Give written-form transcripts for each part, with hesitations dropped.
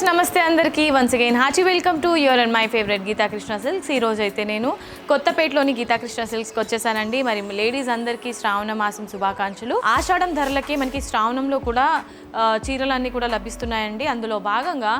నమస్తే అందరికీ once again hearty welcome to your and my favourite Geetha Krishna Silks. ఈ రోజు అయితే నేను కొత్తపేటలోని గీతా కృష్ణ సిల్క్స్కి వచ్చేసానండి. మరి లేడీస్ అందరికీ శ్రావణ మాసం శుభాకాంక్షలు. ఆషాఢం ధరలకి మనకి శ్రావణంలో కూడా చీరలన్నీ కూడా లభిస్తున్నాయండి. అందులో భాగంగా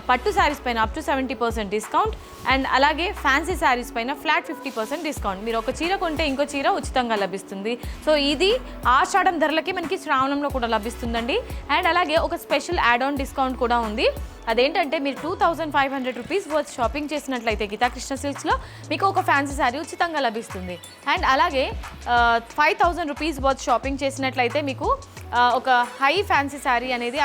పట్టు శారీస్ పైన అప్ టు 70% డిస్కౌంట్ అండ్ అలాగే ఫ్యాన్సీ శారీస్ పైన ఫ్లాట్ 50% డిస్కౌంట్. మీరు ఒక చీర కొంటే ఇంకో చీర ఉచితంగా లభిస్తుంది. సో ఇది ఆషాఢం ధరలకి మనకి శ్రావణంలో కూడా లభిస్తుందండి. అండ్ అలాగే ఒక స్పెషల్ యాడ్ ఆన్ డిస్కౌంట్ కూడా ఉంది. అదేంటంటే మీరు 2500 రూపీస్ వర్త్ షాపింగ్ చేసినట్లయితే గీతా కృష్ణ సిల్క్స్లో మీకు ఒక ఫ్యాన్సీ శారీ ఉచితంగా లభిస్తుంది. అండ్ అలాగే 5000 రూపీస్ వర్త్ షాపింగ్ చేసినట్లయితే మీకు ఒక హై ఫ్యాన్సీ శారీ అనేది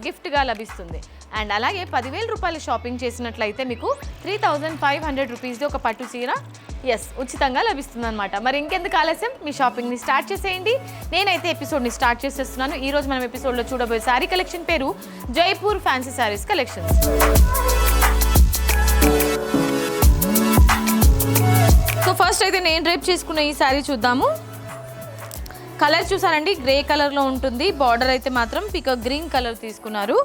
గిఫ్ట్గా లభిస్తుంది. అండ్ అలాగే 10,000 రూపాయలు షాపింగ్ చేసినట్లయితే మీకు 3500 రూపీస్ది ఒక పట్టు చీర ఉచితంగా లభిస్తుంది అనమాట. మరి ఇంకెందుకు ఆలస్యం, మీ షాపింగ్ని స్టార్ట్ చేసేయండి. నేనైతే ఎపిసోడ్ని స్టార్ట్ చేసేస్తున్నాను. ఈరోజు మనం ఎపిసోడ్లో చూడబోయే శారీ కలెక్షన్ పేరు Jaipur fancy saris collections. So first అయితే నేను డ్రేప్ చేసుకున్న ఈ శారీ చూద్దాము. కలర్ చూసారండి, గ్రే కలర్లో ఉంటుంది. బార్డర్ అయితే మాత్రం పీకాక్ గ్రీన్ కలర్ తీసుకున్నారు.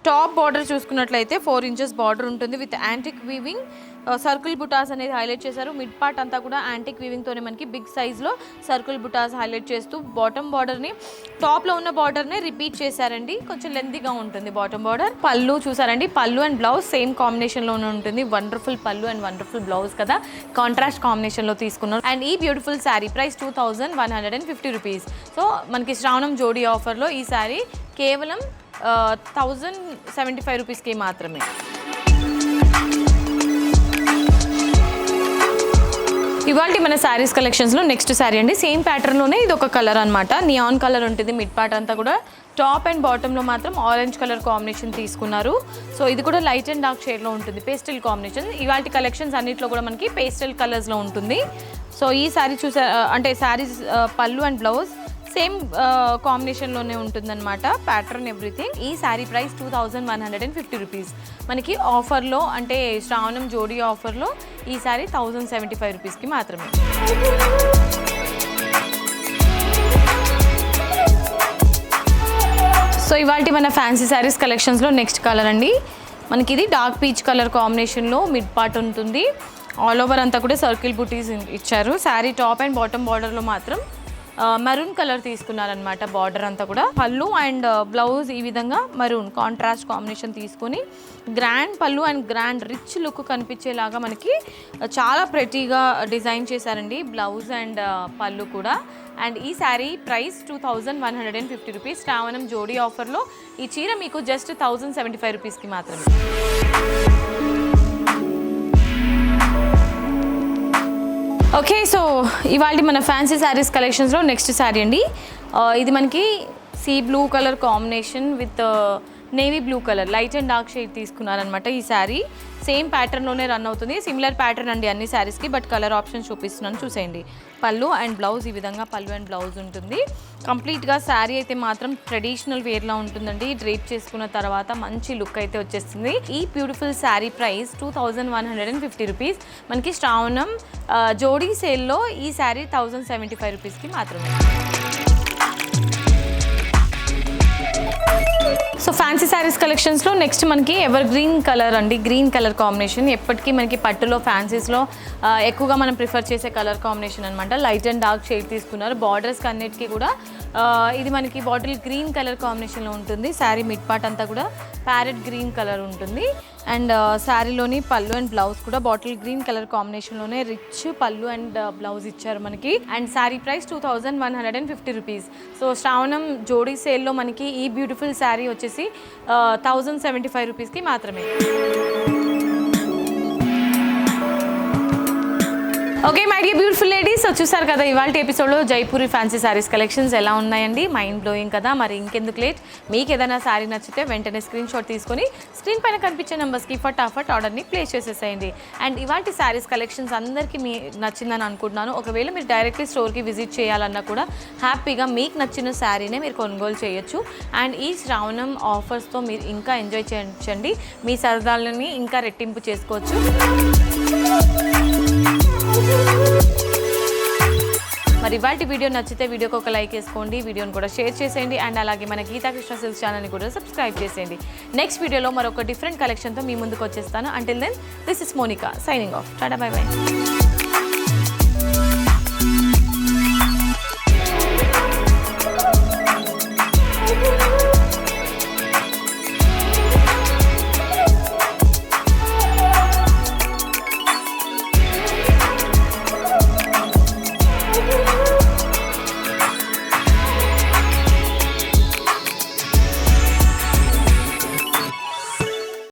టాప్ బార్డర్ చూసుకున్నట్లయితే 4 ఇంచెస్ బార్డర్ ఉంటుంది విత్ యాంటిక్ వీవింగ్. సర్కిల్ బుటాస్ అనేది హైలైట్ చేశారు. మిడ్ పార్ట్ అంతా కూడా యాంటిక్ వీవింగ్తోనే మనకి బిగ్ సైజ్లో సర్కిల్ బుటాస్ హైలైట్ చేస్తూ బాటమ్ బార్డర్ని టాప్లో ఉన్న బార్డర్ని రిపీట్ చేశారండి. కొంచెం లెంతీగా ఉంటుంది బాటమ్ బార్డర్. పళ్ళు చూసారండి, పళ్ళు అండ్ బ్లౌజ్ సేమ్ కాంబినేషన్లోనే ఉంటుంది. వండర్ఫుల్ పళ్ళు అండ్ వండర్ఫుల్ బ్లౌజ్ కదా, కాంట్రాస్ట్ కాంబినేషన్లో తీసుకున్నారు. అండ్ ఈ beautiful sari price 2150 rupees. So మనకి శ్రావణం జోడీ ఆఫర్లో ఈ శారీ కేవలం 1075 రూపీస్కి మాత్రమే. ఇవాళ మన శారీస్ కలెక్షన్స్లో నెక్స్ట్ శారీ అండి. సేమ్ ప్యాటర్న్లోనే ఇది ఒక కలర్ అనమాట. నియాన్ కలర్ ఉంటుంది. మిడ్ పార్ట్ అంతా కూడా టాప్ అండ్ బాటంలో మాత్రం ఆరెంజ్ కలర్ కాంబినేషన్ తీసుకున్నారు. సో ఇది కూడా లైట్ అండ్ డార్క్ షేడ్లో ఉంటుంది, పేస్టల్ కాంబినేషన్. ఇవాళ కలెక్షన్స్ అన్నిట్లో కూడా మనకి పేస్టల్ కలర్స్లో ఉంటుంది. సో ఈ శారీ అంటే శారీస్ పళ్ళు అండ్ బ్లౌజ్ సేమ్ కాంబినేషన్లోనే ఉంటుందన్నమాట, ప్యాటర్న్ ఎవ్రీథింగ్. ఈ శారీ ప్రైస్ 2150 రూపీస్. మనకి ఆఫర్లో అంటే శ్రావణం జోడీ ఆఫర్లో ఈ శారీ 1075 రూపీస్కి మాత్రమే. సో ఇవాళ మన ఫ్యాన్సీ శారీస్ కలెక్షన్స్లో నెక్స్ట్ కలర్ అండి. మనకి ఇది డార్క్ పీచ్ కలర్ కాంబినేషన్లో మిడ్ పార్ట్ ఉంటుంది. ఆల్ ఓవర్ అంతా కూడా సర్కిల్ బుటీస్ ఇచ్చారు. శారీ టాప్ అండ్ బాటమ్ బార్డర్లో మాత్రం మరూన్ కలర్ తీసుకున్నారనమాట. బార్డర్ అంతా కూడా పళ్ళు అండ్ బ్లౌజ్ ఈ విధంగా మరూన్ కాంట్రాస్ట్ కాంబినేషన్ తీసుకొని గ్రాండ్ పళ్ళు అండ్ గ్రాండ్ రిచ్ లుక్ కనిపించేలాగా మనకి చాలా ప్రెటీగా డిజైన్ చేశారండి బ్లౌజ్ అండ్ పళ్ళు కూడా. అండ్ ఈ శారీ ప్రైస్ 2150 రూపీస్. శ్రావణం జోడీ ఆఫర్లో ఈ చీర మీకు జస్ట్ 1075 రూపీస్కి మాత్రమే. ఓకే, సో ఇవాళ మన ఫ్యాన్సీ శారీస్ కలెక్షన్స్లో నెక్స్ట్ శారీ అండి. ఇది మనకి sea blue colour combination with navy blue colour light and dark shade తీసుకున్నారనమాట. ఈ శారీ సేమ్ ప్యాటర్న్లోనే రన్ అవుతుంది. సిమిలర్ ప్యాటర్న్ అండి అన్ని శారీస్కి, బట్ కలర్ ఆప్షన్ చూపిస్తున్నాను చూసేయండి. పళ్ళు అండ్ బ్లౌజ్ ఈ విధంగా పళ్ళు అండ్ బ్లౌజ్ ఉంటుంది. కంప్లీట్గా శారీ అయితే మాత్రం ట్రెడిషనల్ వేర్లా ఉంటుందండి. డ్రేప్ చేసుకున్న తర్వాత మంచి లుక్ అయితే వచ్చేస్తుంది. ఈ బ్యూటిఫుల్ శారీ ప్రైస్ 2150 రూపీస్. మనకి శ్రావణం జోడీ సేల్లో ఈ శారీ 1075 రూపీస్కి మాత్రమే. సో ఫ్యాన్సీ శారీస్ కలెక్షన్స్లో నెక్స్ట్ మనకి ఎవర్ గ్రీన్ కలర్ అండి. గ్రీన్ కలర్ కాంబినేషన్ ఎప్పటికీ మనకి పట్టులో ఫ్యాన్సీస్లో ఎక్కువగా మనం ప్రిఫర్ చేసే కలర్ కాంబినేషన్ అనమాట. లైట్ అండ్ డార్క్ షేడ్ తీసుకున్నారు. బార్డర్స్కి అన్నిటికీ కూడా ఇది మనకి బాటిల్ గ్రీన్ కలర్ కాంబినేషన్లో ఉంటుంది. శారీ మిడ్ పార్ట్ అంతా కూడా ప్యారెట్ గ్రీన్ కలర్ ఉంటుంది. అండ్ శారీలోని పళ్ళు అండ్ బ్లౌజ్ కూడా బాటిల్ గ్రీన్ కలర్ కాంబినేషన్లోనే రిచ్ పళ్ళు అండ్ బ్లౌజ్ ఇచ్చారు మనకి. And sari price 2150 rupees. So శ్రావణం జోడీ సేల్లో మనకి ఈ బ్యూటిఫుల్ శారీ వచ్చేసి 1075 రూపీస్కి మాత్రమే. Okay my dear beautiful ladies, చూసారు కదా ఇవాళ ఎపిసోడ్లో జైపూరి ఫ్యాన్సీ శారీస్ కలెక్షన్స్ ఎలా ఉన్నాయండి. మైండ్ బ్లోయింగ్ కదా. మరి ఇంకెందుకు లేట్, మీకు ఏదైనా శారీ నచ్చితే వెంటనే స్క్రీన్ షాట్ తీసుకొని స్క్రీన్ పైన కనిపించే నెంబర్స్కి ఫటాఫట్ ఆర్డర్ని ప్లేస్ చేసేసేయండి. అండ్ ఇవాళ శారీస్ కలెక్షన్స్ అందరికీ మీ నచ్చిందని అనుకుంటున్నాను. ఒకవేళ మీరు డైరెక్ట్లీ స్టోర్కి విజిట్ చేయాలన్నా కూడా హ్యాపీగా మీకు నచ్చిన శారీనే మీరు కొనుగోలు చేయొచ్చు. అండ్ ఈ శ్రావణం ఆఫర్స్తో మీరు ఇంకా ఎంజాయ్ చేయించండి. మీ సరదాలని ఇంకా రెట్టింపు చేసుకోవచ్చు. మరి ఇవాళ వీడియో నచ్చితే వీడియోకి ఒక లైక్ వేసుకోండి, వీడియోని కూడా షేర్ చేసేయండి అండ్ అలాగే మన గీతా కృష్ణ సిల్క్స్ ఛానల్ని కూడా సబ్స్క్రైబ్ చేసేయండి. నెక్స్ట్ వీడియోలో మరొక డిఫరెంట్ కలెక్షన్తో మీ ముందుకు వచ్చేస్తాను. Until then this is Monica signing off. Tata bye by.